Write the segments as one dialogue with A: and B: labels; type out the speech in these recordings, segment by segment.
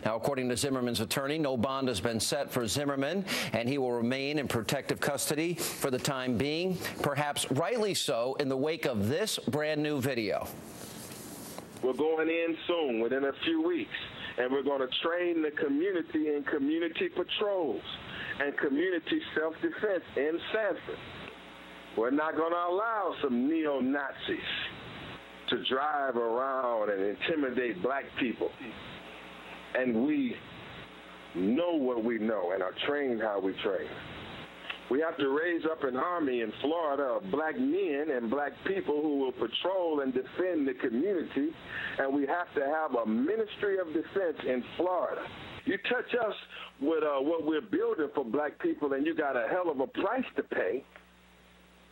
A: Now, according to Zimmerman's attorney, no bond has been set for Zimmerman, and he will remain in protective custody for the time being, perhaps rightly so, in the wake of this brand new video.
B: We're going in soon, within a few weeks, and we're going to train the community in community patrols and community self-defense in Sanford. We're not going to allow some neo-Nazis to drive around and intimidate black people. And we know what we know and are trained how we train. We have to raise up an army in Florida of black men and black people who will patrol and defend the community, and we have to have a Ministry of Defense in Florida. You touch us with what we're building for black people, and you got a hell of a price to pay.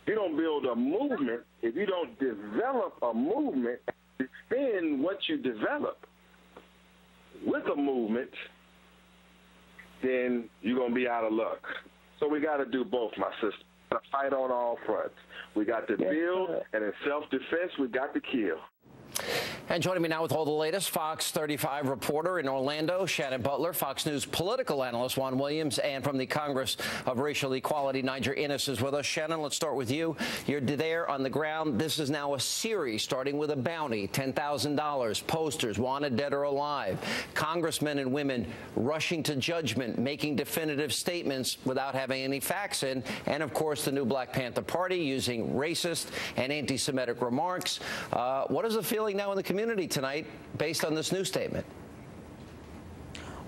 B: You don't build a movement if you don't develop a movement and defend what you develop with a movement, then you're going to be out of luck. So we got to do both, my sister. We got to fight on all fronts. We got to build, and in self-defense, we got to kill.
A: And joining me now with all the latest, Fox 35 reporter in Orlando, Shannon Butler, Fox News political analyst Juan Williams, and from the Congress of Racial Equality, Niger Innes is with us. Shannon, let's start with you. You're there on the ground. This is now a series starting with a bounty, $10,000, posters, wanted dead or alive, congressmen and women rushing to judgment, making definitive statements without having any facts in, and, of course, the new Black Panther Party using racist and anti-Semitic remarks. What is the feeling now in the community tonight based on this new statement?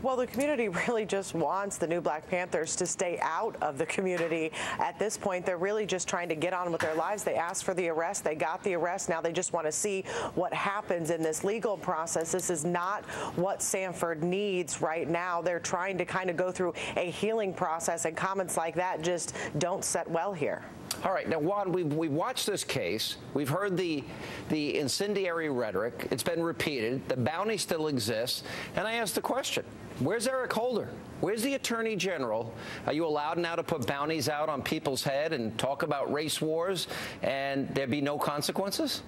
C: Well, the community really just wants the new Black Panthers to stay out of the community. At this point, they're really just trying to get on with their lives. They asked for the arrest. They got the arrest. Now they just want to see what happens in this legal process. This is not what Sanford needs right now. They're trying to kind of go through a healing process, and comments like that just don't set well here.
A: All right. Now, Juan, we've watched this case. We've heard the incendiary rhetoric. It's been repeated. The bounty still exists. And I asked the question, where's Eric Holder? Where's the Attorney General? Are you allowed now to put bounties out on people's head and talk about race wars and there be no consequences?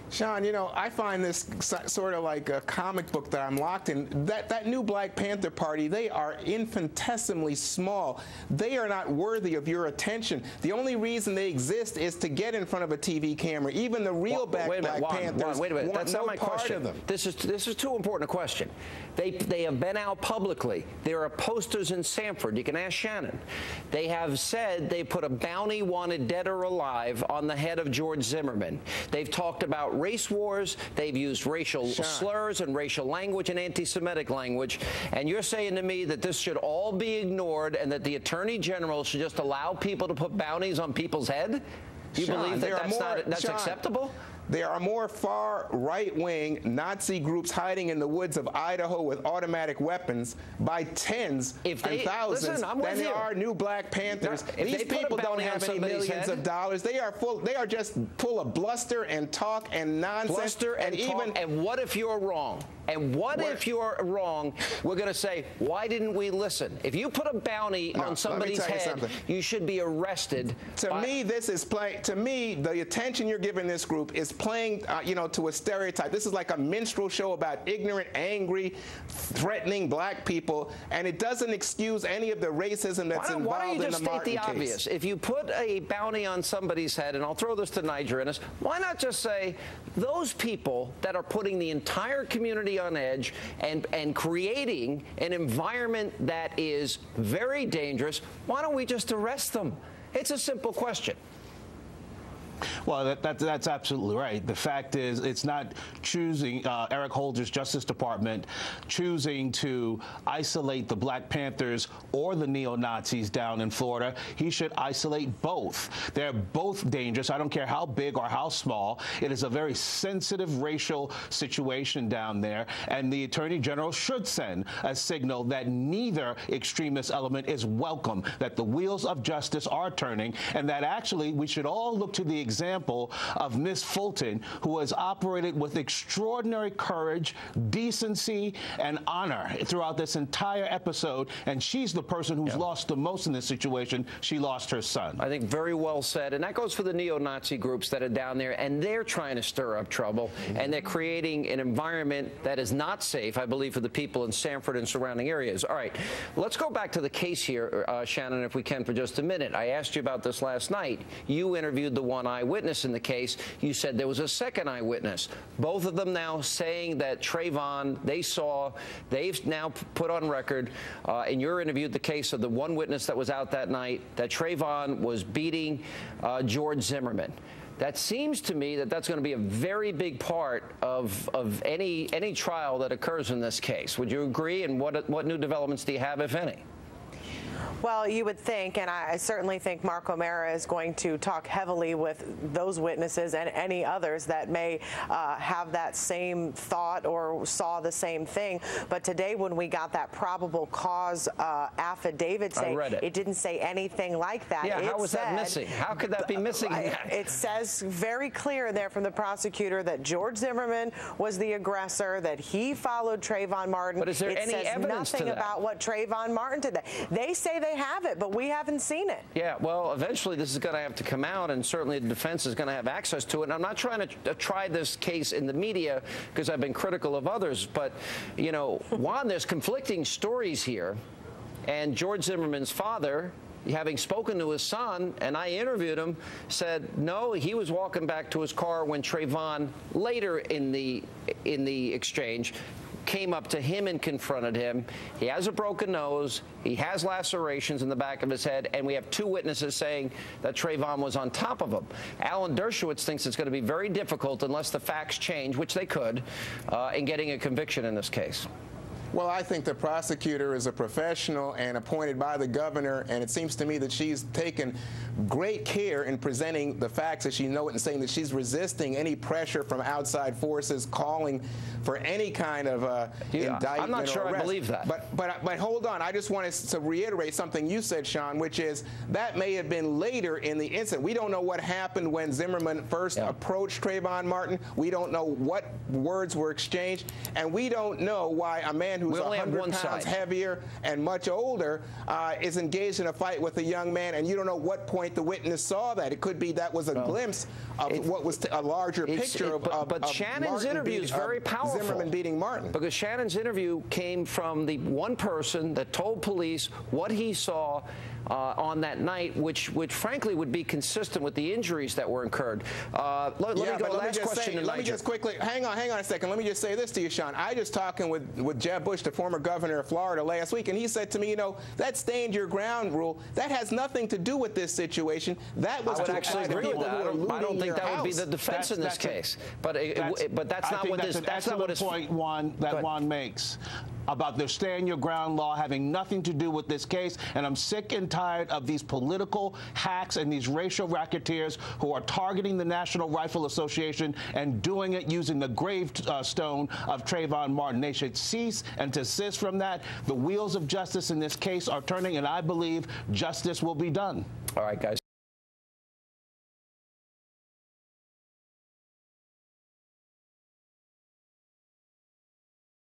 D: Sean, you know, I find this sort of like a comic book that I'm locked in. That new Black Panther Party, they are infinitesimally small. They are not worthy of your attention. The only reason they exist is to get in front of a TV camera. Even the real Black Panthers
A: wait a minute. That's not my question. This is too important a question. They have been out publicly. There are posters in Sanford. You can ask Shannon. They have said they put a bounty wanted dead or alive on the head of George Zimmerman. They've talked about race wars. They've used racial slurs and racial language and anti-Semitic language. And you're saying to me that this should all be ignored and that the Attorney General should just allow people to put bounties on people's head? Do you believe that that's acceptable?
D: There are more far right-wing Nazi groups hiding in the woods of Idaho with automatic weapons by tens and thousands than there are new Black Panthers. These people don't have any millions of dollars. They are just full of bluster and talk and nonsense.
A: Bluster and talk. And what if you're wrong? And what if you're wrong? We're going to say, why didn't we listen? If you put a bounty on somebody's head, you should be arrested.
D: To me, this is playing. To me, the attention you're giving this group is playing, you know, to a stereotype. This is like a minstrel show about ignorant, angry, threatening black people, and it doesn't excuse any of the racism that's involved in the Martin case. Why don't you just state the obvious?
A: If you put a bounty on somebody's head, and I'll throw this to Niger Innes, why not just say those people that are putting the entire community on edge and creating an environment that is very dangerous, why don't we just arrest them? It's a simple question.
E: Well, that's absolutely right. The fact is, it's not choosing Eric Holder's Justice Department choosing to isolate the Black Panthers or the neo-Nazis down in Florida. He should isolate both. They're both dangerous. I don't care how big or how small. It is a very sensitive racial situation down there, and the Attorney General should send a signal that neither extremist element is welcome, that the wheels of justice are turning, and that actually we should all look to the example example of Miss Fulton, who has operated with extraordinary courage, decency, and honor throughout this entire episode, and she's the person who's lost the most in this situation. She lost her son.
A: I think very well said, and that goes for the neo-Nazi groups that are down there, and they're trying to stir up trouble, and they're creating an environment that is not safe, I believe, for the people in Sanford and surrounding areas. All right, let's go back to the case here, Shannon, if we can, for just a minute. I asked you about this last night. You interviewed the one eyewitness in the case. You said there was a second eyewitness. Both of them now saying that Trayvon, they've now put on record in your interview the case of the one witness that was out that night, that Trayvon was beating George Zimmerman. That seems to me that that's going to be a very big part of any trial that occurs in this case. Would you agree? And what new developments do you have, if any?
C: Well, you would think, and I certainly think Mark O'Mara is going to talk heavily with those witnesses and any others that may have that same thought or saw the same thing. But today, when we got that probable cause affidavit saying, it didn't say anything like that.
A: Yeah, how was that missing? How could that be missing?
C: It says very clear there from the prosecutor that George Zimmerman was the aggressor, that he followed Trayvon Martin.
A: But is there any evidence to that?
C: Nothing about what Trayvon Martin did. They say they have it, but we haven't seen it. Yeah,
A: well, eventually this is going to have to come out, and certainly the defense is going to have access to it. And I'm not trying to try this case in the media because I've been critical of others, but, you know, Juan, there's conflicting stories here. And George Zimmerman's father, having spoken to his son, and I interviewed him, said no, he was walking back to his car when Trayvon, later in the exchange, came up to him and confronted him. He has a broken nose. He has lacerations in the back of his head, and we have two witnesses saying that Trayvon was on top of him. Alan Dershowitz thinks it's going to be very difficult, unless the facts change, which they could, in getting a conviction in this case.
D: Well, I think the prosecutor is a professional and appointed by the governor, and it seems to me that she's taken great care in presenting the facts as she knows it and saying that she's resisting any pressure from outside forces calling for any kind of indictment.
A: I'm not sure
D: or arrest.
A: I believe that.
D: But hold on. I just wanted to reiterate something you said, Sean, which is that may have been later in the incident. We don't know what happened when Zimmerman first approached Trayvon Martin. We don't know what words were exchanged, and we don't know why a man who's 100 pounds heavier and much older is engaged in a fight with a young man, and you don't know what point the witness saw that. It could be that was a glimpse of what was a larger picture
A: but Shannon's interview is very powerful.
D: Zimmerman beating Martin.
A: Because Shannon's interview came from the one person that told police what he saw on that night, which frankly would be consistent with the injuries that were incurred. Let me go. Last question tonight.
D: Let me just quickly, hang on a second. Let me just say this to you, Sean. I just talking with Jeb Bush, the former governor of Florida, last week, and he said to me, you know, that stand your ground rule, that has nothing to do with this situation. That was
A: I would actually agree with that. I don't think that would be the defense in this case. But that's not what this. That's not what his
E: point Juan makes about the stand your ground law having nothing to do with this case. And I'm sick and tired of these political hacks and these racial racketeers who are targeting the National Rifle Association and doing it using the gravestone of Trayvon Martin. They should cease and desist from that. The wheels of justice in this case are turning, and I believe justice will be done.
A: All right, guys.